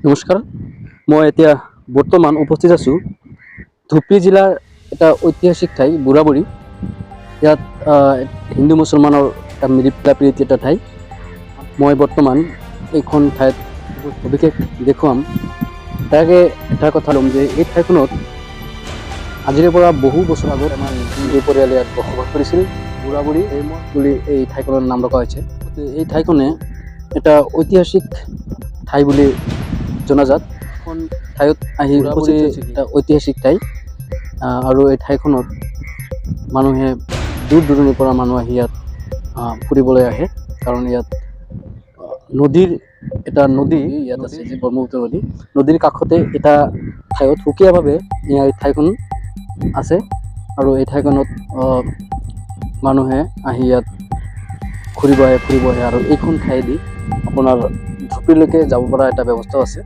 নমস্কাৰ, মই এতিয়া বৰ্তমান উপস্থিত আছোঁ ধুবুৰী জিলাৰ এটা ঐতিহাসিক ঠাই বুঢ়াবুৰী। ইয়াত হিন্দু মুছলমানৰ এটা মিলাপ্ৰীতি এটা ঠাই। মই বৰ্তমান এইখন ঠাইত বিশেষ দেখুৱাম। তাকে এটা কথা ল'ম যে এই ঠাইখনত আজিৰে পৰা বহু বছৰ আগত আমাৰ হিন্দু পৰিয়ালে ইয়াত বসবাস কৰিছিল। বুঢ়াবুৰী বুলি এই ঠাইখনৰ নাম ৰখা হৈছে। এই ঠাইখনে এটা ঐতিহাসিক ঠাই বুলি জনাজাত। এখন ঠাইত আহি উপস্থিত এটা ঐতিহাসিক ঠাই আৰু এই ঠাইখনত মানুহে দূৰ দূৰণিৰ পৰা মানুহ আহি ইয়াত ফুৰিবলৈ আহে, কাৰণ ইয়াত নদী ইয়াত আছে, যি ব্ৰহ্মপুত্ৰ নদী। নদীৰ কাষতে এটা ঠাইত সুকীয়াভাৱে এই ঠাইখন আছে আৰু এই ঠাইখনত মানুহে আহি ইয়াত ফুৰিব আহে আৰু এইখন ঠাইদি আপোনাৰ ধুবুৰীলৈকে যাব পৰা এটা ব্যৱস্থাও আছে।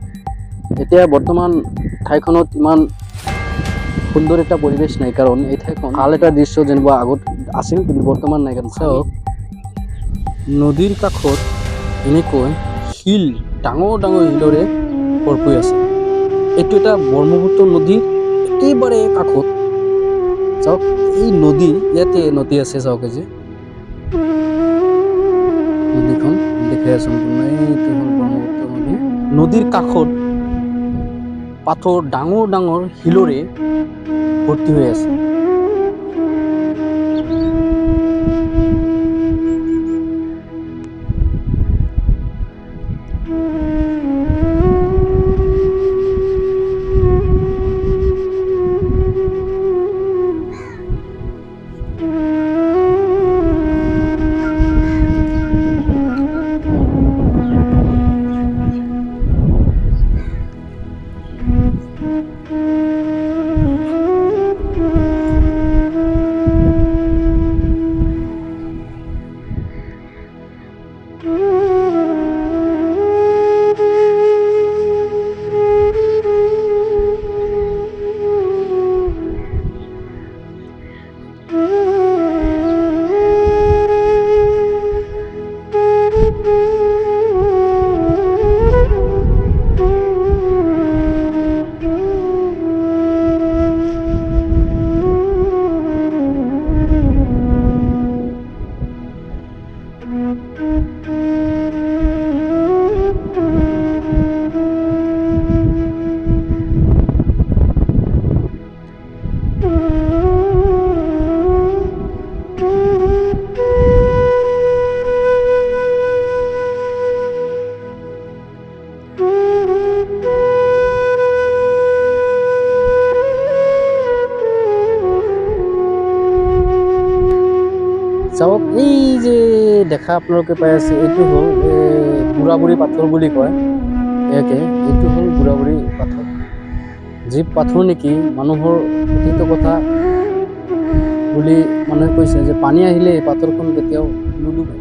এতিয়া বৰ্তমান ঠাইখনত ইমান সুন্দৰ এটা পৰিৱেশ নাই, কাৰণ এই ঠাইখন ভাল এটা দৃশ্য যেনিবা আগত আছিল, কিন্তু বৰ্তমান নাই। কাৰণ চাওক, নদীৰ কাষত এনেকৈ শিল, ডাঙৰ ডাঙৰ শিলেৰে ভৰপূৰ আছে। এইটো এটা ব্ৰহ্মপুত্ৰ নদীৰ একেবাৰে কাষত। চাওক, এই ইয়াতে নদী আছে। চাওক, এই যে নদীখন দেখাই আছো, এইটো হ'ল ব্ৰহ্মপুত্ৰ নদী। নদীৰ কাষত পাথৰ, ডাঙৰ ডাঙৰ শিলৰে ভৰ্তি হৈ আছে। চাওক, এই যে দেখা আপোনালোকে পাই আছে, এইটো হ'ল বুঢ়াবুৰী পাথৰ বুলি কয়। এইটো হ'ল বুঢ়াবুৰী পাথৰ, যি পাথৰ নেকি মানুহৰ অতীত কথা বুলি মানুহে কৈছে যে পানী আহিলে এই পাথৰখন কেতিয়াও নুডুবে।